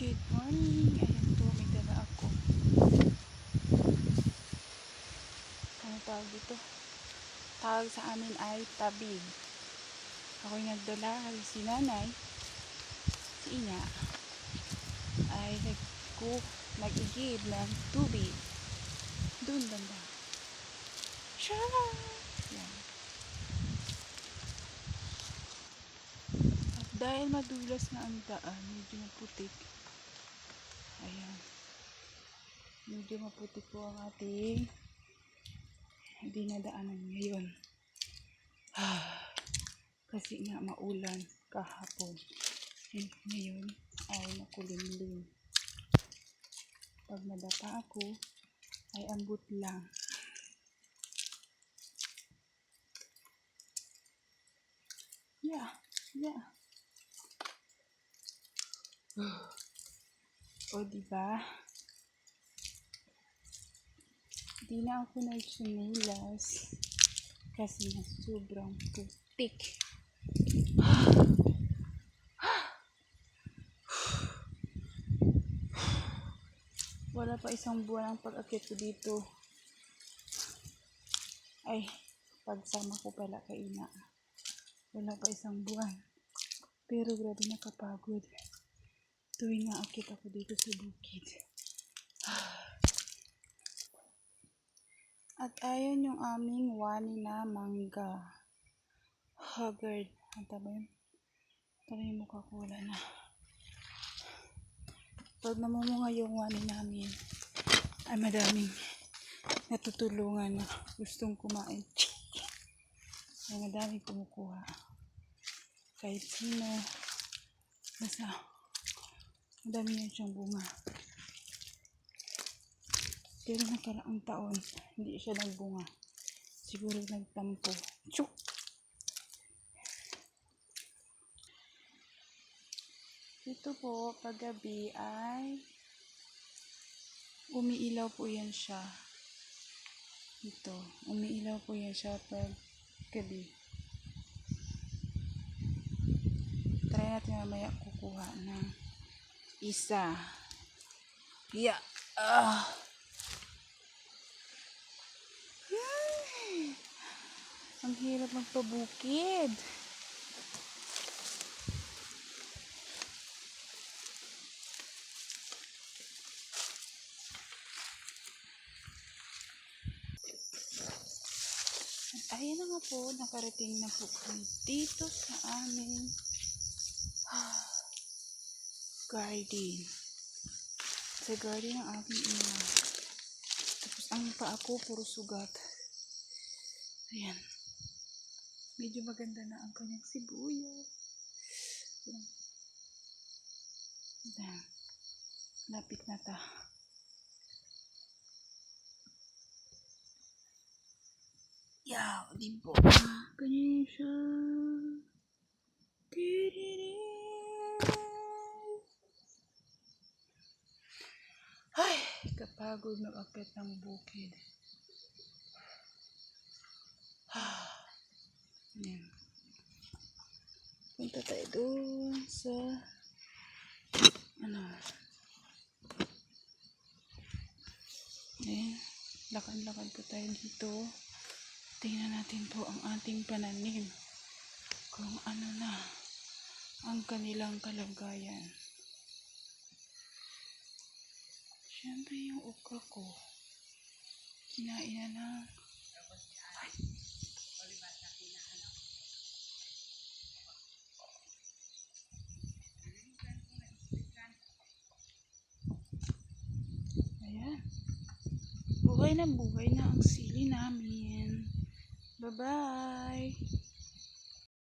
Good morning. Ayan po, may dala ako. Ano tawag dito? Tawag sa amin ay tabig. Ako'y nagdala kasi si nanay, si Ina, ay nag-igib ng tubig. Doon banda. Siya! Yan. At dahil madulas na ang daan, medyo maputik. Ayan. Medyo maputik po ang ating dinadaanan ngayon. Kasi nga maulan kahapon. Ngayon ay makulimlim. Pag nadapa ako, ay ambot lang. Yeah. O diba? Di na ako nagsumilas kasi na sobrang putik. Wala pa isang buwan ang pag-akit ko dito. Ay, pagsama ko pala kay Ina. Wala pa isang buwan. Pero grabe nakapagod. Tuwing aakit ako dito sa bukid. At ayon yung aming wani na mangga. Haggard. Ang taba yun? Tara yung mukha ko, wala na. Pag namumunga yung wani namin, ay madaming natutulungan na gustong kumain. Ay madaming kumukuha. Kahit sino. Basta madami yan siyang bunga. Pero nakaraang taon, hindi siya nagbunga. Siguro nagtampo. Chuk! Ito po, paggabi ay umiilaw po yan siya. Ito, umiilaw po yan siya paggabi. Try natin mamaya kukuha ng isa. Yeah. Ang hirap magpabukid. At ayan na nga po, nakarating na po kami dito sa aming garden. Sa garden ng aking ina. Tapos ang paa ko puro sugat. Ayan. Medyo maganda na ang kanyang sibuyas. Ayan. Lapit na ta. Yaw, di po. Ganyan siya. Ay, kapagod mag-akit ng bukid. Ayan. Punta tayo doon sa ayan. Lakad-lakad po tayo dito. Tingnan natin po ang ating pananim. Kung ano na ang kanilang kalagayan. Siyempre yung okra ko. Kinain na lang. Ay. Ayan. Buhay na ang sili namin. Bye-bye.